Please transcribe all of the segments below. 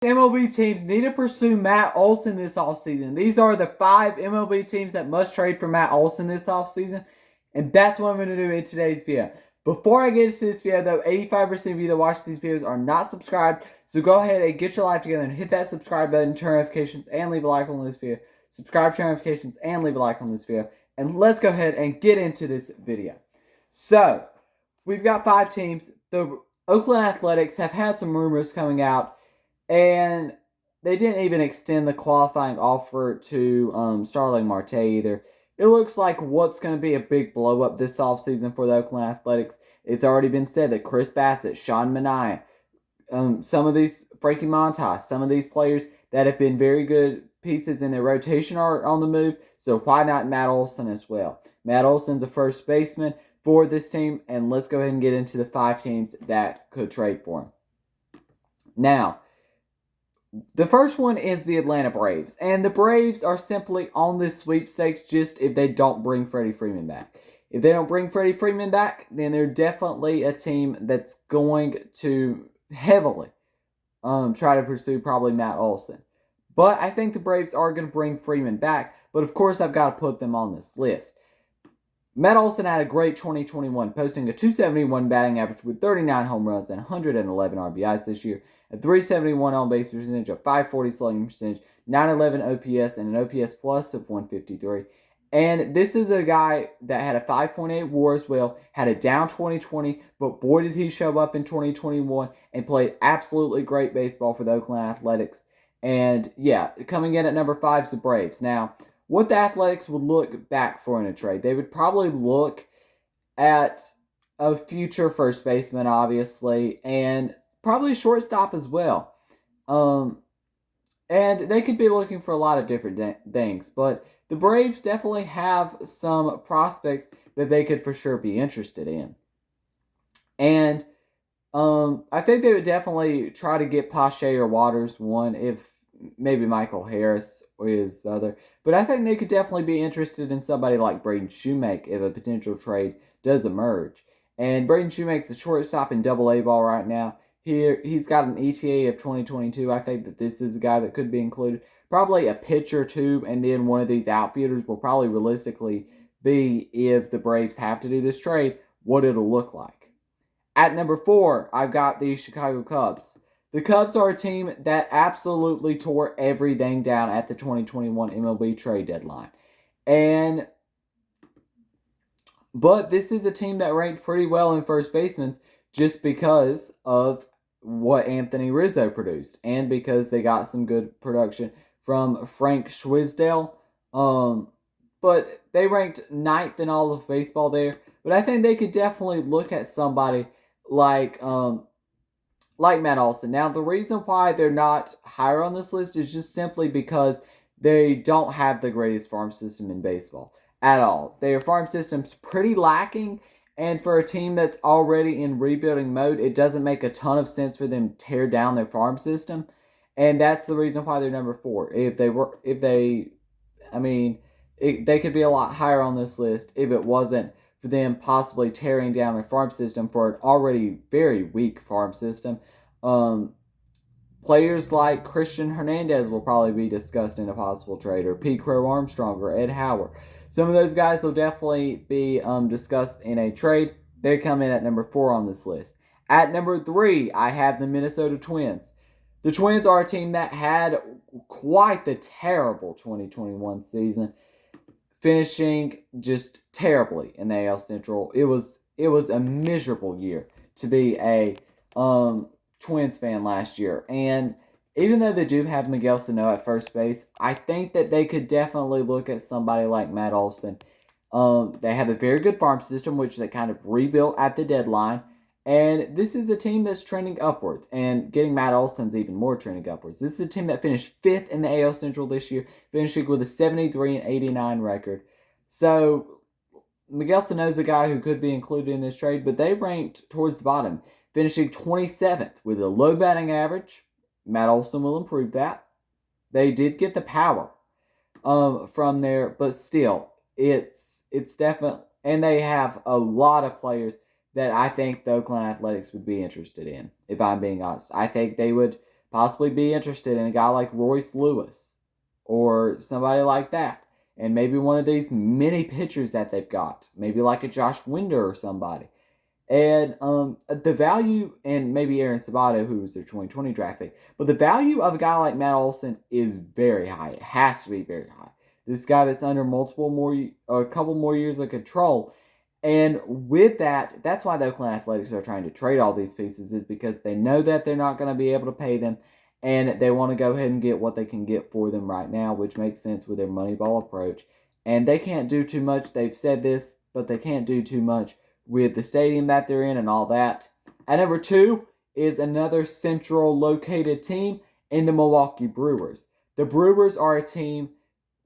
MLB teams need to pursue Matt Olson this offseason. These are the 5 MLB teams that must trade for Matt Olson this offseason. And that's what I'm going to do in today's video. Before I get into this video, though, 85% of you that watch these videos are not subscribed. So go ahead and get your life together and hit that subscribe button, turn notifications, and leave a like on this video. Subscribe, turn notifications, and leave a like on this video. And let's go ahead and get into this video. So, we've got 5 teams. The Oakland Athletics have had some rumors coming out. And they didn't even extend the qualifying offer to Starling Marte either. It looks like what's going to be a big blow-up this offseason for the Oakland Athletics. It's already been said that Chris Bassett, Sean Manaea, some of these, Frankie Montas, some of these players that have been very good pieces in their rotation are on the move. So why not Matt Olson as well? Matt Olson's a first baseman for this team. And let's go ahead and get into the 5 teams that could trade for him. Now, the first one is the Atlanta Braves. And the Braves are simply on this sweepstakes just if they don't bring Freddie Freeman back. If they don't bring Freddie Freeman back, then they're definitely a team that's going to heavily try to pursue probably Matt Olson. But I think the Braves are going to bring Freeman back. But of course, I've got to put them on this list. Matt Olson had a great 2021, posting a .271 batting average with 39 home runs and 111 RBIs this year, a .371 on-base percentage, a .540 slugging percentage, .911 OPS, and an OPS plus of 153. And this is a guy that had a 5.8 WAR as well, had a down 2020, but boy did he show up in 2021 and played absolutely great baseball for the Oakland Athletics. And yeah, coming in at number 5 is the Braves. Now, what the Athletics would look back for in a trade, they would probably look at a future first baseman, obviously, and probably a shortstop as well. And they could be looking for a lot of different things, but the Braves definitely have some prospects that they could for sure be interested in. And I think they would definitely try to get Pache or Waters one, if maybe Michael Harris is the other. But I think they could definitely be interested in somebody like Braden Shoemake if a potential trade does emerge. And Braden Shoemake's a shortstop in Double-A ball right now. He's got an ETA of 2022. I think that this is a guy that could be included. Probably a pitcher too, and then one of these outfielders will probably realistically be, if the Braves have to do this trade, what it'll look like. At number 4, I've got the Chicago Cubs. The Cubs are a team that absolutely tore everything down at the 2021 MLB trade deadline. But this is a team that ranked pretty well in first basemen just because of what Anthony Rizzo produced and because they got some good production from Frank Schwisdale. But they ranked 9th in all of baseball there. But I think they could definitely look at somebody like Matt Olson. Now, the reason why they're not higher on this list is just simply because they don't have the greatest farm system in baseball at all. Their farm system's pretty lacking, and for a team that's already in rebuilding mode, it doesn't make a ton of sense for them to tear down their farm system, and that's the reason why they're number 4. They could be a lot higher on this list if it wasn't for them possibly tearing down their farm system for an already very weak farm system. Players like Christian Hernandez will probably be discussed in a possible trade, or Pete Crow Armstrong or Ed Howard. Some of those guys will definitely be discussed in a trade. They come in at number 4 on this list. At number 3, I have the Minnesota Twins. The Twins are a team that had quite the terrible 2021 season, finishing just terribly in the AL Central. It was a miserable year to be a Twins fan last year. And even though they do have Miguel Sano at first base, I think that they could definitely look at somebody like Matt Olson. They have a very good farm system, which they kind of rebuilt at the deadline. And this is a team that's trending upwards. And getting Matt Olson's even more trending upwards. This is a team that finished 5th in the AL Central this year, finishing with a 73-89 record. So Miguel Sano's a guy who could be included in this trade, but they ranked towards the bottom, finishing 27th with a low batting average. Matt Olson will improve that. They did get the power from there, but still, it's definitely, and they have a lot of players that I think the Oakland Athletics would be interested in, if I'm being honest. I think they would possibly be interested in a guy like Royce Lewis or somebody like that. And maybe one of these mini pitchers that they've got, maybe like a Josh Winder or somebody. And the value, and maybe Aaron Sabato, who was their 2020 draft pick, but the value of a guy like Matt Olson is very high. It has to be very high. This guy that's under a couple more years of control. And with that, that's why the Oakland Athletics are trying to trade all these pieces, is because they know that they're not going to be able to pay them, and they want to go ahead and get what they can get for them right now, which makes sense with their Moneyball approach. And they can't do too much. They've said this, but they can't do too much with the stadium that they're in and all that. At number 2 is another central located team in the Milwaukee Brewers. The Brewers are a team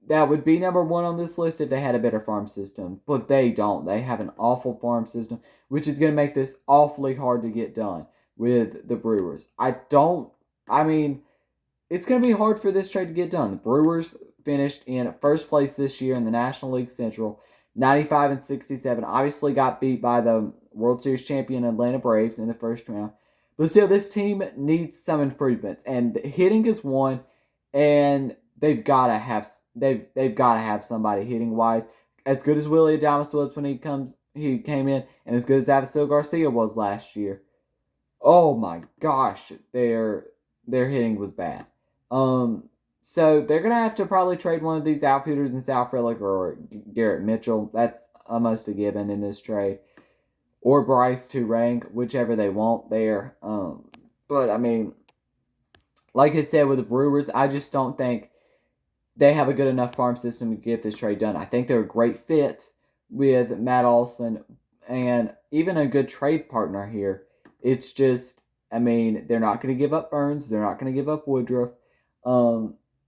that would be number 1 on this list if they had a better farm system, but they don't. They have an awful farm system, which is going to make this awfully hard to get done with the Brewers. It's going to be hard for this trade to get done. The Brewers finished in first place this year in the National League Central, 95-67. Obviously got beat by the World Series champion Atlanta Braves in the first round. But still, this team needs some improvements. And hitting is one, and they've got to have somebody hitting wise. As good as Willie Adames was when he came in, and as good as Avisail Garcia was last year. Oh my gosh, their hitting was bad. So they're going to have to probably trade one of these outfielders in Sal Frelick or Garrett Mitchell. That's almost a given in this trade. Or Bryce Turang, whichever they want there. But, like I said with the Brewers, I just don't think they have a good enough farm system to get this trade done. I think they're a great fit with Matt Olson and even a good trade partner here. It's just, they're not going to give up Burns. They're not going to give up Woodruff.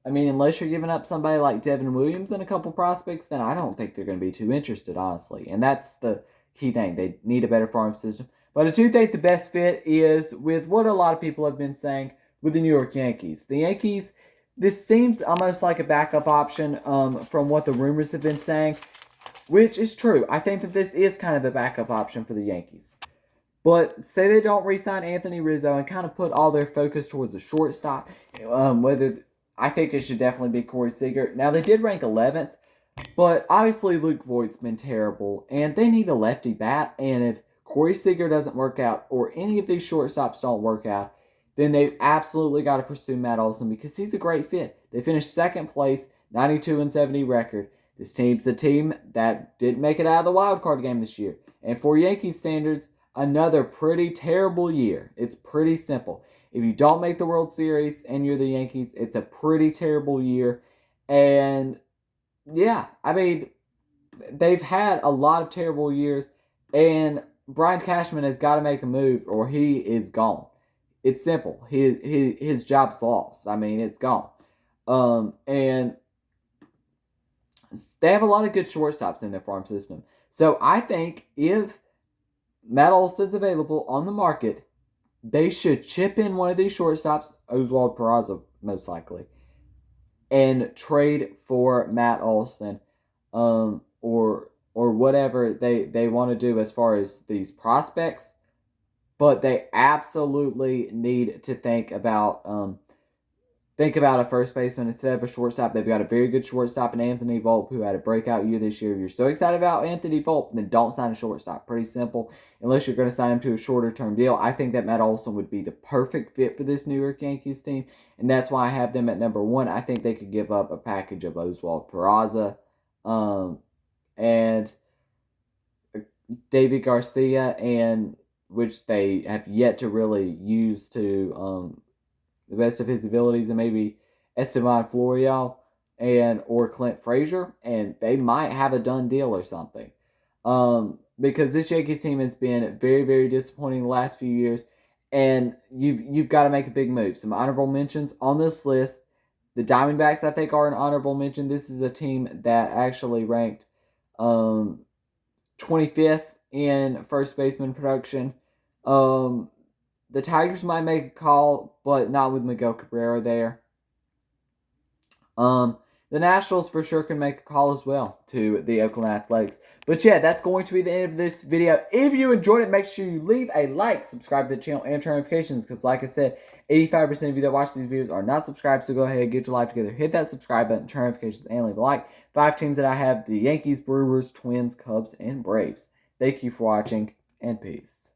Unless you're giving up somebody like Devin Williams and a couple prospects, then I don't think they're going to be too interested, honestly. And that's the key thing. They need a better farm system. But I do think the best fit is with what a lot of people have been saying with the New York Yankees. The Yankees, this seems almost like a backup option from what the rumors have been saying, which is true. I think that this is kind of a backup option for the Yankees. But say they don't re-sign Anthony Rizzo and kind of put all their focus towards a shortstop, I think it should definitely be Corey Seager. Now, they did rank 11th, but obviously Luke Voigt's been terrible, and they need a lefty bat, and if Corey Seager doesn't work out, or any of these shortstops don't work out, then they've absolutely got to pursue Matt Olson because he's a great fit. They finished second place, 92-70 record. This team's a team that didn't make it out of the wild card game this year. And for Yankees standards, another pretty terrible year. It's pretty simple. If you don't make the World Series and you're the Yankees, it's a pretty terrible year. And yeah, they've had a lot of terrible years, and Brian Cashman has got to make a move or he is gone. It's simple. His job's lost. It's gone. And they have a lot of good shortstops in their farm system. So I think if Matt Olson's available on the market, they should chip in one of these shortstops, Oswald Peraza most likely, and trade for Matt Olson, or whatever they want to do as far as these prospects. But they absolutely need to think about a first baseman instead of a shortstop. They've got a very good shortstop in Anthony Volpe, who had a breakout year this year. If you're so excited about Anthony Volpe, then don't sign a shortstop. Pretty simple. Unless you're going to sign him to a shorter-term deal. I think that Matt Olson would be the perfect fit for this New York Yankees team, and that's why I have them at number 1. I think they could give up a package of Oswald Peraza and David Garcia, and which they have yet to really use to the best of his abilities, and maybe Esteban Florial or Clint Frazier, and they might have a done deal or something. Because this Yankees team has been very, very disappointing the last few years, and you've got to make a big move. Some honorable mentions on this list. The Diamondbacks, I think, are an honorable mention. This is a team that actually ranked 25th in first baseman production. The Tigers might make a call, but not with Miguel Cabrera there. the Nationals for sure can make a call as well to the Oakland Athletics. But yeah, that's going to be the end of this video. If you enjoyed it, make sure you leave a like, subscribe to the channel, and turn notifications. Because like I said, 85% of you that watch these videos are not subscribed. So go ahead, get your life together. Hit that subscribe button, turn notifications, and leave a like. 5 teams that I have: the Yankees, Brewers, Twins, Cubs, and Braves. Thank you for watching, and peace.